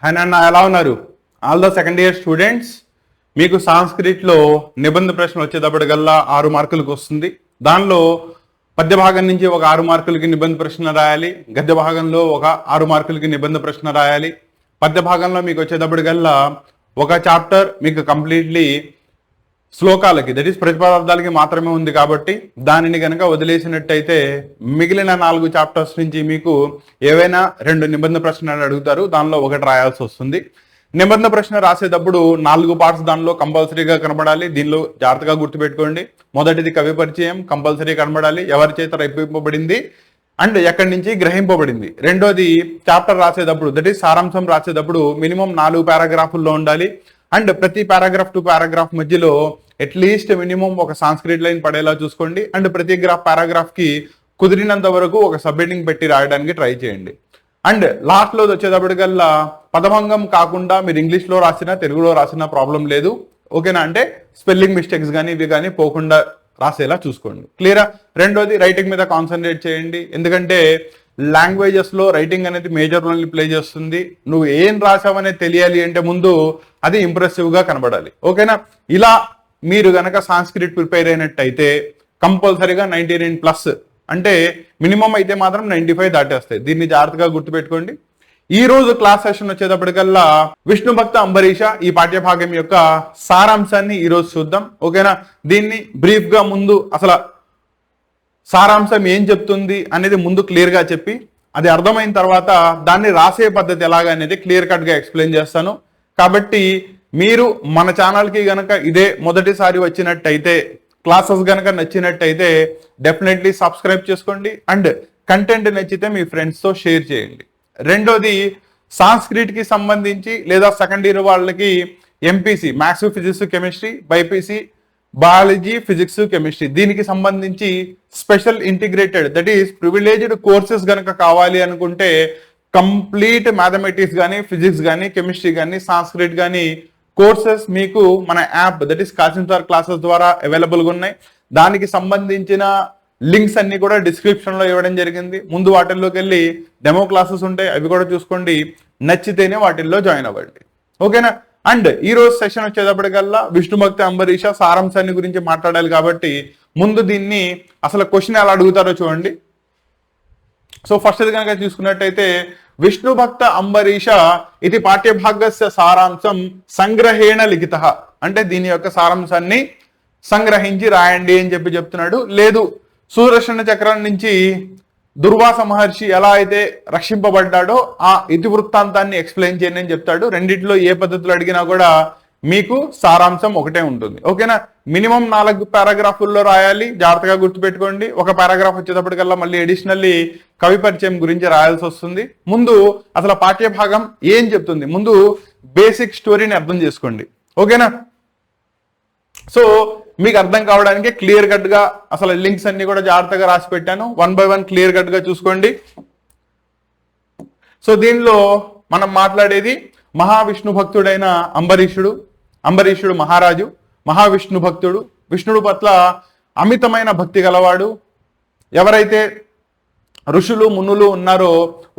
Hi నాన్న, ఎలా ఉన్నారు? All the second year students, మీకు సాంస్క్రిట్లో నిబంధన ప్రశ్న వచ్చేటప్పటికల్లా 6 మార్కులకు వస్తుంది. దానిలో పద్య భాగం నుంచి ఒక 6 మార్కులకి నిబంధన ప్రశ్న రాయాలి, గద్య భాగంలో ఒక 6 మార్కులకి నిబంధన ప్రశ్న రాయాలి. పద్య భాగంలో మీకు వచ్చేటప్పటికల్లా ఒక చాప్టర్ మీకు కంప్లీట్లీ శ్లోకాలకి, దట్ ఈస్ ప్రతిపదార్థాలకి మాత్రమే ఉంది కాబట్టి దానిని కనుక వదిలేసినట్టయితే మిగిలిన 4 చాప్టర్స్ నుంచి మీకు ఏవైనా 2 నిబంధన ప్రశ్నలు అడుగుతారు, దానిలో ఒకటి రాయాల్సి వస్తుంది. నిబంధన ప్రశ్న రాసేటప్పుడు 4 పార్ట్స్ దానిలో కంపల్సరీగా కనబడాలి. దీనిలో జాగ్రత్తగా గుర్తుపెట్టుకోండి. మొదటిది కవి పరిచయం కంపల్సరీ కనబడాలి, ఎవరి చేత రప్పింపబడింది అండ్ ఎక్కడి నుంచి గ్రహింపబడింది. రెండోది చాప్టర్ రాసేటప్పుడు, దట్ ఈస్ సారాంశం రాసేటప్పుడు మినిమం 4 పారాగ్రాఫుల్లో ఉండాలి. అండ్ ప్రతి పారాగ్రాఫ్ టు పారాగ్రాఫ్ మధ్యలో అట్లీస్ట్ మినిమం ఒక సాంస్క్రిట్ లైన్ పడేలా చూసుకోండి. అండ్ ప్రతి పారాగ్రాఫ్ కి కుదిరినంత వరకు ఒక సబ్హెడ్డింగ్ పెట్టి రాయడానికి ట్రై చేయండి. అండ్ లాస్ట్లో వచ్చేటప్పటికల్లా పదభంగం కాకుండా మీరు ఇంగ్లీష్లో రాసినా తెలుగులో రాసినా ప్రాబ్లం లేదు, ఓకేనా? అంటే స్పెల్లింగ్ మిస్టేక్స్ కానీ ఇవి కానీ పోకుండా రాసేలా చూసుకోండి. క్లియరా? రెండోది రైటింగ్ మీద కాన్సన్ట్రేట్ చేయండి, ఎందుకంటే లాంగ్వేజెస్ లో రైటింగ్ అనేది మేజర్ రోల్ ప్లే చేస్తుంది. నువ్వు ఏం రాసావనేది తెలియాలి అంటే ముందు అది ఇంప్రెసివ్ గా కనబడాలి, ఓకేనా? ఇలా మీరు గనక సాంస్క్రిట్ ప్రిపేర్ అయినట్టయితే కంపల్సరీగా 99+ అంటే మినిమం అయితే మాత్రం 95 దాటేస్తాయి. దీన్ని జాగ్రత్తగా గుర్తుపెట్టుకోండి. ఈ రోజు క్లాస్ సెషన్ వచ్చేటప్పటికల్లా విష్ణు భక్త అంబరీష ఈ పాఠ్యభాగం యొక్క సారాంశాన్ని ఈ రోజు చూద్దాం, ఓకేనా? దీన్ని బ్రీఫ్ గా ముందు అసలు సారాంశం ఏం చెప్తుంది అనేది ముందు క్లియర్ గా చెప్పి అది అర్థమైన తర్వాత దాన్ని రాసే పద్ధతి ఎలాగా అనేది క్లియర్ కట్ గా ఎక్స్ప్లెయిన్ చేస్తాను. కాబట్టి మీరు మన ఛానల్కి గనక ఇదే మొదటిసారి వచ్చినట్టయితే, క్లాసెస్ గనక నచ్చినట్టయితే డెఫినెట్లీ సబ్స్క్రైబ్ చేసుకోండి. అండ్ కంటెంట్ నచ్చితే మీ ఫ్రెండ్స్తో షేర్ చేయండి. రెండోది సాంస్క్రిట్ కి సంబంధించి లేదా సెకండ్ ఇయర్ వాళ్ళకి MPC maths physics chemistry, BiPC biology physics chemistry, దీనికి సంబంధించి special integrated that is privileged courses గనక కావాలి అనుకుంటే కంప్లీట్ మ్యాథమెటిక్స్ కానీ ఫిజిక్స్ కానీ కెమిస్ట్రీ కానీ సాంస్క్రిట్ కానీ కోర్సెస్ మీకు మన app that is Kasim sir classes ద్వారా అవైలబుల్గా ఉన్నాయి. దానికి సంబంధించిన లింక్స్ అన్ని కూడా డిస్క్రిప్షన్ లో ఇవ్వడం జరిగింది. ముందు వాటిల్లోకి వెళ్ళి డెమో క్లాసెస్ ఉంటాయి, అవి కూడా చూసుకోండి. నచ్చితేనే వాటిల్లో జాయిన్ అవ్వండి, ఓకేనా? అండ్ ఈ రోజు సెషన్ వచ్చేటప్పటికల్లా విష్ణు భక్తి అంబరీష సారాంశాన్ని గురించి మాట్లాడాలి కాబట్టి ముందు దీన్ని అసలు క్వశ్చన్ ఎలా అడుగుతారో చూడండి. సో ఫస్ట్ ఇది కనుక చూసుకున్నట్టయితే విష్ణు భక్త అంబరీష ఇది పాఠ్యభాగస్య సారాంశం సంగ్రహేణ లిఖిత, అంటే దీని యొక్క సారాంశాన్ని సంగ్రహించి రాయండి అని చెప్తున్నాడు. లేదు సుదర్శన చక్రం నుంచి దుర్వాస మహర్షి ఎలా అయితే రక్షింపబడ్డాడో ఆ ఇతివృత్తాంతాన్ని ఎక్స్ప్లెయిన్ చేయండి అని చెప్తాడు. రెండిట్లో ఏ పద్ధతిలో అడిగినా కూడా మీకు సారాంశం ఒకటే ఉంటుంది, ఓకేనా? మినిమం 4 పారాగ్రాఫుల్లో రాయాలి, జాగ్రత్తగా గుర్తుపెట్టుకోండి. ఒక పారాగ్రాఫ్ వచ్చేటప్పటికల్లా మళ్ళీ అడిషనల్లీ కవి పరిచయం గురించి రాయాల్సి వస్తుంది. ముందు అసలు పాఠ్యభాగం ఏం చెప్తుంది, ముందు బేసిక్ స్టోరీని అర్థం చేసుకోండి, ఓకేనా? సో మీకు అర్థం కావడానికి క్లియర్ కట్ గా అసలు లింక్స్ అన్ని కూడా జాగ్రత్తగా రాసి పెట్టాను. 1 by 1 క్లియర్ కట్ గా చూసుకోండి. సో దీనిలో మనం మాట్లాడేది మహావిష్ణు భక్తుడైన అంబరీషుడు మహారాజు, మహావిష్ణు భక్తుడు, విష్ణుడు పట్ల అమితమైన భక్తి గలవాడు. ఎవరైతే ఋషులు మునులు ఉన్నారో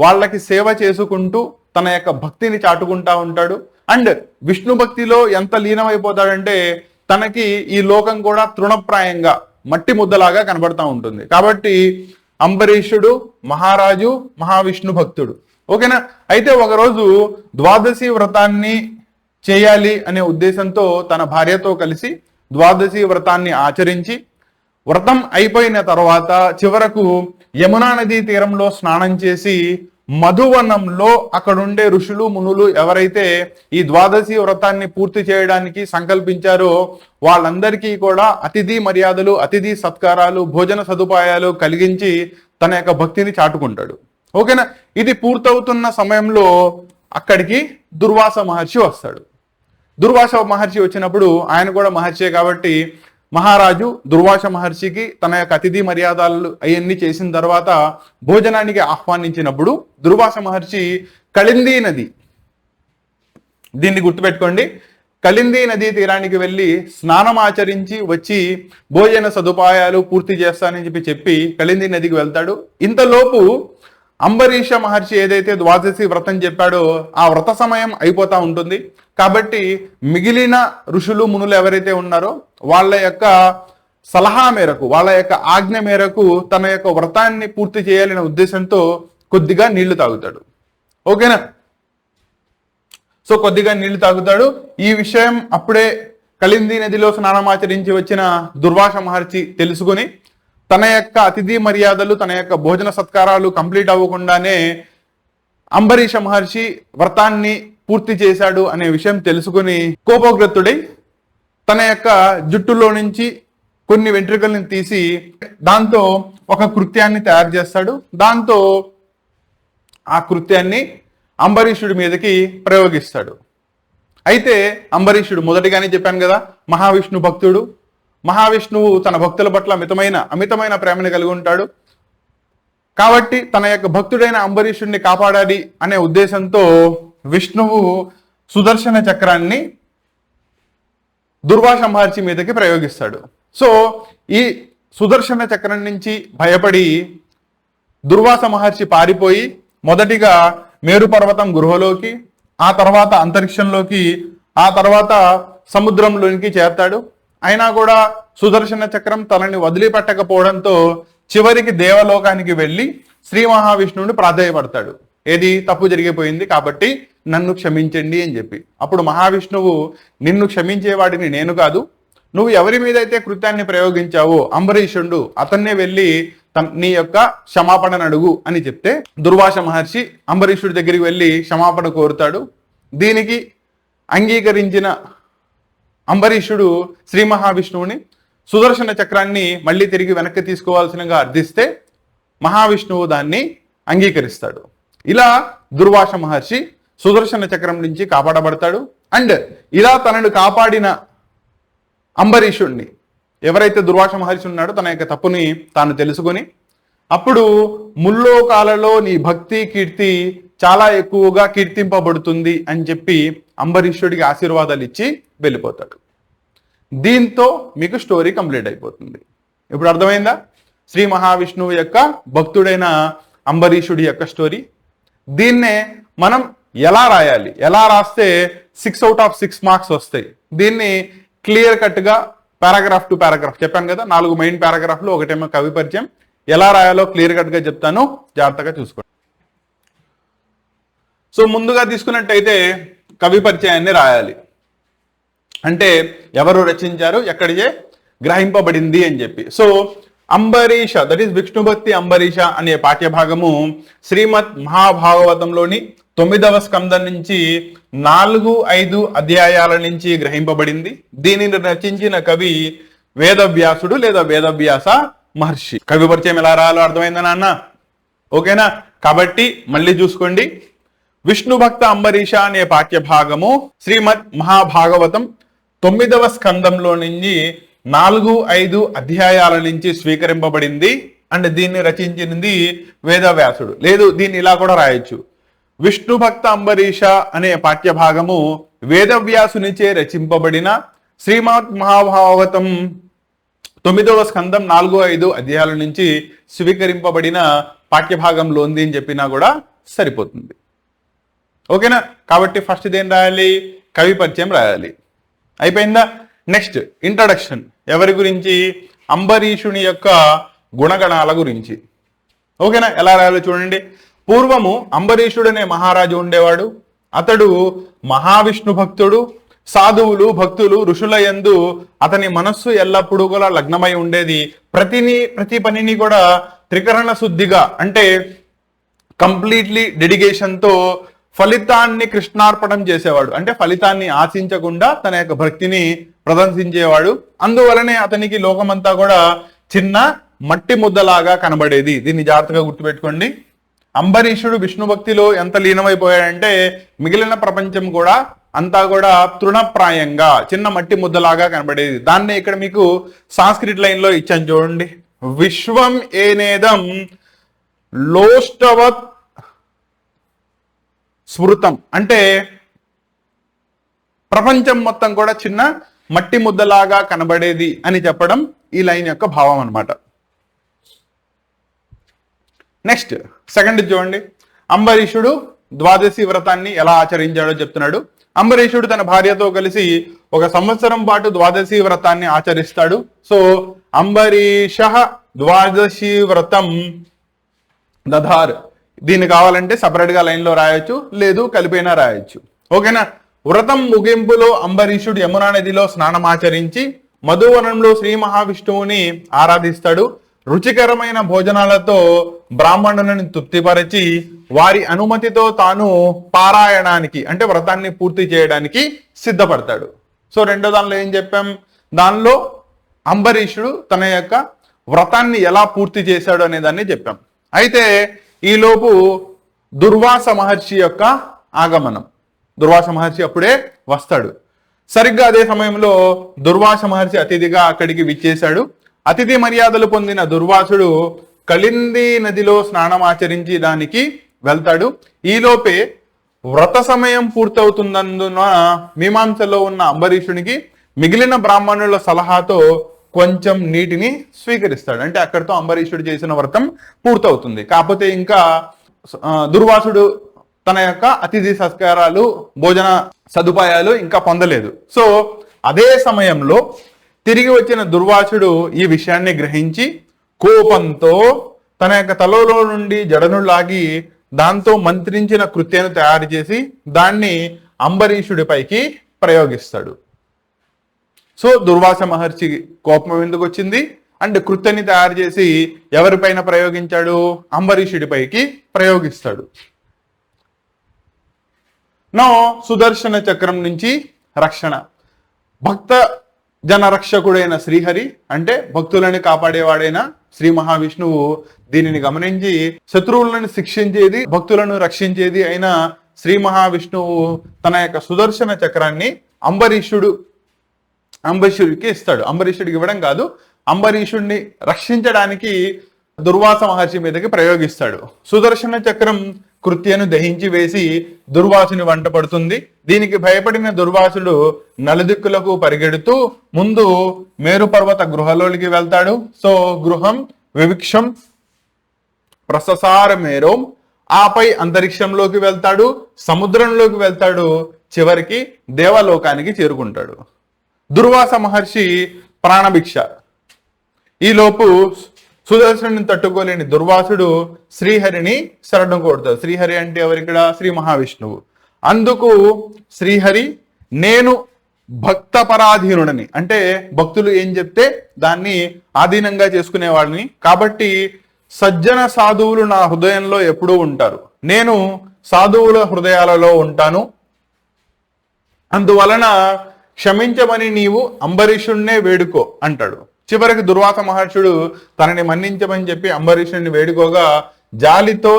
వాళ్ళకి సేవ చేసుకుంటూ తన యొక్క భక్తిని చాటుకుంటా ఉంటాడు. అండ్ విష్ణు భక్తిలో ఎంత లీనమైపోతాడంటే తనకి ఈ లోకం కూడా తృణప్రాయంగా మట్టి ముద్దలాగా కనబడతా ఉంటుంది. కాబట్టి అంబరీషుడు మహారాజు, మహావిష్ణు భక్తుడు, ఓకేనా? అయితే ఒకరోజు ద్వాదశి వ్రతాన్ని చేయాలి అనే ఉద్దేశంతో తన భార్యతో కలిసి ద్వాదశి వ్రతాన్ని ఆచరించి వ్రతం అయిపోయిన తర్వాత చివరకు యమునా నదీ తీరంలో స్నానం చేసి మధువనంలో అక్కడుండే ఋషులు మునులు ఎవరైతే ఈ ద్వాదశి వ్రతాన్ని పూర్తి చేయడానికి సంకల్పించారో వాళ్ళందరికీ కూడా అతిథి మర్యాదలు, అతిథి సత్కారాలు, భోజన సదుపాయాలు కలిగించి తన యొక్క భక్తిని చాటుకుంటాడు, ఓకేనా? ఇది పూర్తవుతున్న సమయంలో అక్కడికి దుర్వాస మహర్షి వస్తాడు. దుర్వాస మహర్షి వచ్చినప్పుడు ఆయన కూడా మహర్షే కాబట్టి మహారాజు దుర్వాస మహర్షికి తన యొక్క అతిథి మర్యాదలు అవన్నీ చేసిన తర్వాత భోజనానికి ఆహ్వానించినప్పుడు దుర్వాస మహర్షి కళిందీ నది, దీన్ని గుర్తుపెట్టుకోండి, కళిందీ నదీ తీరానికి వెళ్ళి స్నానం ఆచరించి వచ్చి భోజన సదుపాయాలు పూర్తి చేస్తానని చెప్పి కళిందీ నదికి వెళ్తాడు. ఇంతలోపు అంబరీష మహర్షి ఏదైతే ద్వాదశి వ్రతం చెప్పాడో ఆ వ్రత సమయం అయిపోతా ఉంటుంది. కాబట్టి మిగిలిన ఋషులు మునులు ఎవరైతే ఉన్నారో వాళ్ళ యొక్క సలహా మేరకు, వాళ్ళ యొక్క ఆజ్ఞ మేరకు తన యొక్క వ్రతాన్ని పూర్తి చేయాలనే ఉద్దేశంతో కొద్దిగా నీళ్లు తాగుతాడు. ఓకేనా? సో కొద్దిగా నీళ్లు తాగుతాడు. ఈ విషయం అప్పుడే కలింది నదిలో స్నానమాచరించి వచ్చిన దుర్వాస మహర్షి తెలుసుకుని తన యొక్క అతిథి మర్యాదలు, తన యొక్క భోజన సత్కారాలు కంప్లీట్ అవ్వకుండానే అంబరీష మహర్షి వ్రతాన్ని పూర్తి చేశాడు అనే విషయం తెలుసుకుని కోపోగ్రతుడై తన యొక్క జుట్టులో నుంచి కొన్ని వెంట్రుకల్ని తీసి దాంతో ఒక కృత్యాన్ని తయారు చేస్తాడు. దాంతో ఆ కృత్యాన్ని అంబరీషుడి మీదకి ప్రయోగిస్తాడు. అయితే అంబరీషుడు మొదటిగానే చెప్పాను కదా, మహావిష్ణు భక్తుడు. మహావిష్ణువు తన భక్తుల పట్ల అమితమైన ప్రేమను కలిగి ఉంటాడు. కాబట్టి తన యొక్క భక్తుడైన అంబరీషుడిని కాపాడాలి అనే ఉద్దేశంతో విష్ణువు సుదర్శన చక్రాన్ని దుర్వాస మహర్షి మీదకి ప్రయోగిస్తాడు. సో ఈ సుదర్శన చక్రం నుంచి భయపడి దుర్వాస మహర్షి పారిపోయి మొదటిగా మేరు పర్వతం గుహలోకి, ఆ తర్వాత అంతరిక్షంలోకి, ఆ తర్వాత సముద్రంలోనికి చేరతాడు. అయినా కూడా సుదర్శన చక్రం తనని వదిలిపెట్టకపోవడంతో చివరికి దేవలోకానికి వెళ్ళి శ్రీ మహావిష్ణువుని ప్రాధేయపడతాడు. ఏది తప్పు జరిగిపోయింది కాబట్టి నన్ను క్షమించండి అని చెప్పి. అప్పుడు మహావిష్ణువు, నిన్ను క్షమించేవాడిని నేను కాదు, నువ్వు ఎవరి మీద అయితే కృత్యాన్ని ప్రయోగించావో అంబరీషుడు అతన్నే వెళ్ళి నీ యొక్క క్షమాపణను అడుగు అని చెప్తే దుర్వాస మహర్షి అంబరీషుడి దగ్గరికి వెళ్ళి క్షమాపణ కోరుతాడు. దీనికి అంగీకరించిన అంబరీషుడు శ్రీ మహావిష్ణువుని సుదర్శన చక్రాన్ని మళ్ళీ తిరిగి వెనక్కి తీసుకోవాల్సినగా అర్థిస్తే మహావిష్ణువు దాన్ని అంగీకరిస్తాడు. ఇలా దుర్వాస మహర్షి సుదర్శన చక్రం నుంచి కాపాడబడతాడు. అండ్ ఇలా తనను కాపాడిన అంబరీషుణ్ణి, ఎవరైతే దుర్వాస మహర్షి ఉన్నాడో తన యొక్క తప్పుని తాను తెలుసుకొని అప్పుడు ముల్లోకాలలో నీ భక్తి కీర్తి చాలా ఎక్కువగా కీర్తింపబడుతుంది అని చెప్పి అంబరీషుడికి ఆశీర్వాదాలు ఇచ్చి వెళ్ళిపోతాడు. దీంతో మీకు స్టోరీ కంప్లీట్ అయిపోతుంది. ఇప్పుడు అర్థమైందా? శ్రీ మహావిష్ణువు యొక్క భక్తుడైన అంబరీషుడి యొక్క స్టోరీ. దీన్నే మనం ఎలా రాయాలి, ఎలా రాస్తే 6/6 మార్క్స్ వస్తాయి. దీన్ని క్లియర్ కట్గా పారాగ్రాఫ్ టు పారాగ్రాఫ్ చెప్పాను కదా, 4 మెయిన్ పారాగ్రాఫ్లు, ఒకటేమో కవి పరిచయం. ఎలా రాయాలో క్లియర్ కట్గా చెప్తాను, జాగ్రత్తగా చూసుకోండి. సో ముందుగా తీసుకున్నట్టయితే కవి పరిచయాన్ని రాయాలి. అంటే ఎవరు రచించారు, ఎక్కడికే గ్రహింపబడింది అని చెప్పి. So Ambarisha, that is Vishnu భక్తి అంబరీష అనే పాఠ్యభాగము శ్రీమద్ మహాభాగవతంలోని 9వ స్కందం నుంచి 4-5 అధ్యాయాల నుంచి గ్రహింపబడింది. దీనిని రచించిన కవి వేదవ్యాసుడు లేదా వేదవ్యాస మహర్షి. కవి పరిచయం ఎలా రాయాలో అర్థమైందా నాన్న? ఓకేనా? కాబట్టి మళ్ళీ చూసుకోండి. విష్ణు భక్త అంబరీష అనే పాఠ్యభాగము శ్రీమద్ మహాభాగవతం 9వ స్కందంలో నుంచి 4-5 అధ్యాయాల నుంచి స్వీకరింపబడింది. అండ్ దీన్ని రచించింది వేదవ్యాసుడు. లేదు, దీన్ని ఇలా కూడా రాయొచ్చు, విష్ణు భక్త అంబరీష అనే పాఠ్యభాగము వేదవ్యాసునిచే రచింపబడిన శ్రీమద్ మహాభాగవతం 9వ స్కందం 4-5 అధ్యాయాల నుంచి స్వీకరింపబడిన పాఠ్యభాగంలో ఉంది అని చెప్పినా కూడా సరిపోతుంది. ఓకేనా? కాబట్టి ఫస్ట్ ఇదేం రాయాలి, కవి పరిచయం రాయాలి. అయిపోయిందా? Next introduction. ఎవరి గురించి? అంబరీషుని యొక్క గుణగణాల గురించి. ఓకేనా? ఎలా రాయాలో చూడండి. పూర్వము అంబరీషుడనే మహారాజు ఉండేవాడు. అతడు మహావిష్ణు భక్తుడు. సాధువులు, భక్తులు, ఋషుల యందు అతని మనస్సు ఎల్లప్పుడూ కూడా లగ్నమై ఉండేది. ప్రతి పనిని కూడా త్రికరణ శుద్ధిగా, అంటే కంప్లీట్లీ డెడికేషన్తో ఫలితాన్ని కృష్ణార్పణం చేసేవాడు. అంటే ఫలితాన్ని ఆశించకుండా తన యొక్క భక్తిని ప్రదర్శించేవాడు. అందువలనే అతనికి లోకమంతా కూడా చిన్న మట్టి ముద్దలాగా కనబడేది. దీన్ని జాగ్రత్తగా గుర్తుపెట్టుకోండి. అంబరీషుడు విష్ణు భక్తిలో ఎంత లీనమైపోయాడంటే మిగిలిన ప్రపంచం కూడా అంతా కూడా తృణప్రాయంగా చిన్న మట్టి ముద్దలాగా కనబడేది. దాన్నే ఇక్కడ మీకు సాంస్క్రిట్ లైన్లో ఇచ్చాను చూడండి. విశ్వం ఏనేదం లోష్టవత్ స్మృతం, అంటే ప్రపంచం మొత్తం కూడా చిన్న మట్టి ముద్దలాగా కనబడేది అని చెప్పడం ఈ లైన్ యొక్క భావం అన్నమాట. నెక్స్ట్ సెకండ్ చూడండి, అంబరీషుడు ద్వాదశి వ్రతాన్ని ఎలా ఆచరించాడో చెప్తున్నాడు. అంబరీషుడు తన భార్యతో కలిసి 1 సంవత్సరం పాటు ద్వాదశి వ్రతాన్ని ఆచరిస్తాడు. సో అంబరీష ద్వాదశి వ్రతం దధార్, దీన్ని కావాలంటే సపరేట్ గా లైన్ లో రాయొచ్చు, లేదు కలిపైనా రాయొచ్చు. ఓకేనా. వ్రతం ముగింపులో అంబరీషుడు యమునా నదిలో స్నానమాచరించి మధువనంలో శ్రీ మహావిష్ణువుని ఆరాధిస్తాడు. రుచికరమైన భోజనాలతో బ్రాహ్మణులను తృప్తిపరిచి వారి అనుమతితో తాను పారాయణానికి అంటే వ్రతాన్ని పూర్తి చేయడానికి సిద్ధపడతాడు. సో రెండో దానిలో ఏం చెప్పాం, దానిలో అంబరీషుడు తన యొక్క వ్రతాన్ని ఎలా పూర్తి చేశాడు అనే దాన్ని చెప్పాం. అయితే ఈలోపు దుర్వాస మహర్షి యొక్క ఆగమనం, దుర్వాస మహర్షి అప్పుడే వస్తాడు. సరిగ్గా అదే సమయంలో దుర్వాస మహర్షి అతిథిగా అక్కడికి విచ్చేశాడు. అతిథి మర్యాదలు పొందిన దుర్వాసుడు కలింది నదిలో స్నానం ఆచరించి దానికి వెళ్తాడు. ఈలోపే వ్రత సమయం పూర్తవుతున్నందున మీమాంసలో ఉన్న అంబరీషునికి మిగిలిన బ్రాహ్మణుల సలహాతో కొంచెం నీటిని స్వీకరిస్తాడు. అంటే అక్కడితో అంబరీషుడు చేసిన వ్రతం పూర్తవుతుంది. కాకపోతే ఇంకా దుర్వాసుడు తన యొక్క అతిథి సత్కారాలు భోజన సదుపాయాలు ఇంకా పొందలేదు. సో అదే సమయంలో తిరిగి వచ్చిన దుర్వాసుడు ఈ విషయాన్ని గ్రహించి కోపంతో తన యొక్క తలలో నుండి జడను లాగి దాంతో మంత్రించిన కృత్యాన్ని తయారు చేసి దాన్ని అంబరీషుడిపైకి ప్రయోగిస్తాడు. సో దుర్వాస మహర్షి కోపం ఎందుకు వచ్చింది అంటే కృత్యాన్ని తయారు చేసి ఎవరిపైన ప్రయోగించాడు, అంబరీషుడిపైకి ప్రయోగిస్తాడు. నో సుదర్శన చక్రం నుంచి రక్షణ. భక్త జన రక్షకుడైన శ్రీహరి అంటే భక్తులని కాపాడేవాడైన శ్రీ మహావిష్ణువు దీనిని గమనించి శత్రువులను శిక్షించేది భక్తులను రక్షించేది అయిన శ్రీ మహావిష్ణువు తన యొక్క సుదర్శన చక్రాన్ని అంబరీషుడికి ఇస్తాడు. అంబరీషుడికి ఇవ్వడం కాదు, అంబరీషుడిని రక్షించడానికి దుర్వాస మహర్షి మీదకి ప్రయోగిస్తాడు. సుదర్శన చక్రం కృత్యను దహించి వేసి దుర్వాసుని వంట పడుతుంది. దీనికి భయపడిన దుర్వాసుడు నలుదిక్కులకు పరిగెడుతూ ముందు మేరు పర్వత గృహలోకి వెళ్తాడు. సో గృహం వివిక్షం ప్రససార మేరోం, ఆపై అంతరిక్షంలోకి వెళ్తాడు, సముద్రంలోకి వెళ్తాడు, చివరికి దేవలోకానికి చేరుకుంటాడు. దుర్వాస మహర్షి ప్రాణభిక్ష. ఈలోపు సుదర్శనుని తట్టుకోలేని దుర్వాసుడు శ్రీహరిని శరణు కోరుతాడు. శ్రీహరి అంటే ఎవరిక్కడ, శ్రీ మహావిష్ణువు. అందుకు శ్రీహరి నేను భక్త పరాధీనుడని, అంటే భక్తులు ఏం చెప్తే దాన్ని ఆధీనంగా చేసుకునేవాడిని, కాబట్టి సజ్జన సాధువులు నా హృదయంలో ఎప్పుడూ ఉంటారు, నేను సాధువుల హృదయాలలో ఉంటాను, అందువలన క్షమించమని నీవు అంబరీషుణ్ణే వేడుకో అంటాడు. చివరికి దుర్వాస మహర్షుడు తనని మన్నించమని చెప్పి అంబరీషుడిని వేడుకోగా జాలితో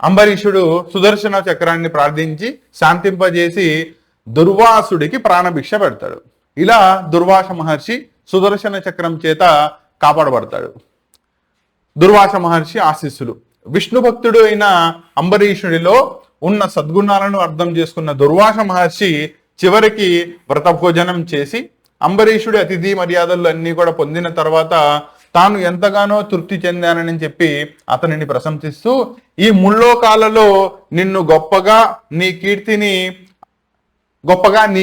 అంబరీషుడు సుదర్శన చక్రాన్ని ప్రార్థించి శాంతింపజేసి దుర్వాసుడికి ప్రాణభిక్ష పెడతాడు. ఇలా దుర్వాస మహర్షి సుదర్శన చక్రం చేత కాపాడబడతాడు. దుర్వాస మహర్షి ఆశీస్సులు. విష్ణు భక్తుడు అయిన అంబరీషుడిలో ఉన్న సద్గుణాలను అర్థం చేసుకున్న దుర్వాస మహర్షి చివరికి వ్రత భోజనం చేసి అంబరీషుడి అతిథి మర్యాదలు అన్ని కూడా పొందిన తర్వాత తాను ఎంతగానో తృప్తి చెందానని చెప్పి అతనిని ప్రశంసిస్తూ ఈ ముల్లోకాలలో నిన్ను గొప్పగా నీ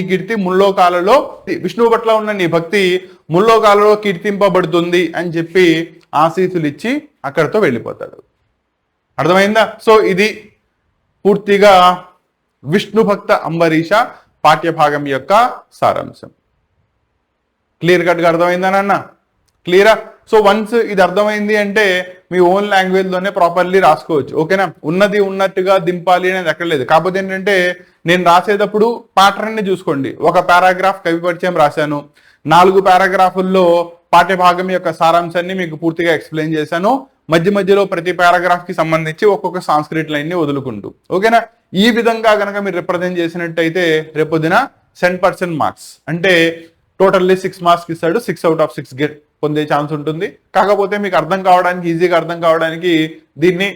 కీర్తి ముల్లోకాలలో విష్ణువు పట్ల ఉన్న నీ భక్తి ముల్లోకాలలో కీర్తింపబడుతుంది అని చెప్పి ఆశీస్సులు ఇచ్చి అక్కడితో వెళ్ళిపోతాడు. అర్థమైందా? సో ఇది పూర్తిగా విష్ణు భక్త అంబరీష పాఠ్యభాగం యొక్క సారాంశం. క్లియర్ కట్గా అర్థమైందా నాన్న? క్లియరా? సో వన్స్ ఇది అర్థమైంది అంటే మీ ఓన్ లాంగ్వేజ్ లోనే ప్రాపర్లీ రాసుకోవచ్చు. ఓకేనా? ఉన్నది ఉన్నట్టుగా దింపాలి అనేది ఎక్కడ లేదు. కాకపోతే ఏంటంటే నేను రాసేటప్పుడు ప్యాటర్న్ ని చూసుకోండి. ఒక పారాగ్రాఫ్ కవి పరిచయం రాశాను, 4 పారాగ్రాఫుల్లో పాఠ్యభాగం యొక్క సారాంశాన్ని మీకు పూర్తిగా ఎక్స్ప్లెయిన్ చేశాను. మధ్య మధ్యలో ప్రతి పారాగ్రాఫ్ కి సంబంధించి ఒక్కొక్క సాంస్క్రిట్ లైన్ ని వదులుకుంటూ. ఓకేనా? ఈ విధంగా కనుక మీరు రిప్రజెంట్ చేసినట్టయితే రేపొద్దున 10% మార్క్స్ అంటే టోటల్లీ 6 మార్క్స్ ఇస్తాడు. 6 out of 6 గెట్ పొందే ఛాన్స్ ఉంటుంది. కాకపోతే మీకు అర్థం కావడానికి ఈజీగా అర్థం కావడానికి దీన్ని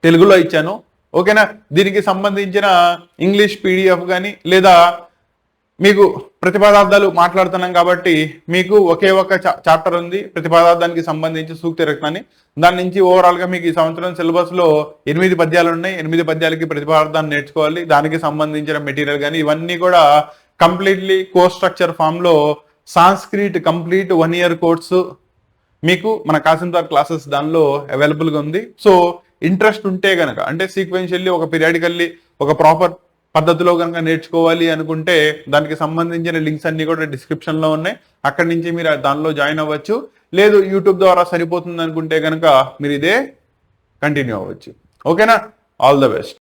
తెలుగులో ఇచ్చాను. ఓకేనా? దీనికి సంబంధించిన ఇంగ్లీష్ పీడిఎఫ్ కానీ లేదా మీకు ప్రతిపదార్థాలు మాట్లాడుతున్నాం కాబట్టి మీకు ఒకే ఒక చాప్టర్ ఉంది ప్రతిపదార్థానికి సంబంధించి సూక్తి రత్నాన్ని. దాని నుంచి ఓవరాల్ గా మీకు ఈ సంవత్సరం సిలబస్ లో 8 పద్యాలు ఉన్నాయి. 8 పద్యాలకి ప్రతిపదార్థాన్ని నేర్చుకోవాలి. దానికి సంబంధించిన మెటీరియల్ కానీ ఇవన్నీ కూడా కంప్లీట్లీ కోర్స్ స్ట్రక్చర్ ఫామ్ లో సాంస్క్రిట్ కంప్లీట్ 1 year కోర్సు మీకు మన కాసింతార్ క్లాసెస్ దానిలో అవైలబుల్ గా ఉంది. సో ఇంట్రెస్ట్ ఉంటే గనక అంటే సీక్వెన్షియల్లీ ఒక పీరియాడికల్లీ ఒక ప్రాపర్ పద్ధతిలో కనుక నేర్చుకోవాలి అనుకుంటే దానికి సంబంధించిన లింక్స్ అన్ని కూడా డిస్క్రిప్షన్ లో ఉన్నాయి. అక్కడి నుంచి మీరు దానిలో జాయిన్ అవ్వచ్చు. లేదు యూట్యూబ్ ద్వారా సరిపోతుంది అనుకుంటే కనుక మీరు ఇదే కంటిన్యూ అవ్వచ్చు. ఓకేనా? All the best.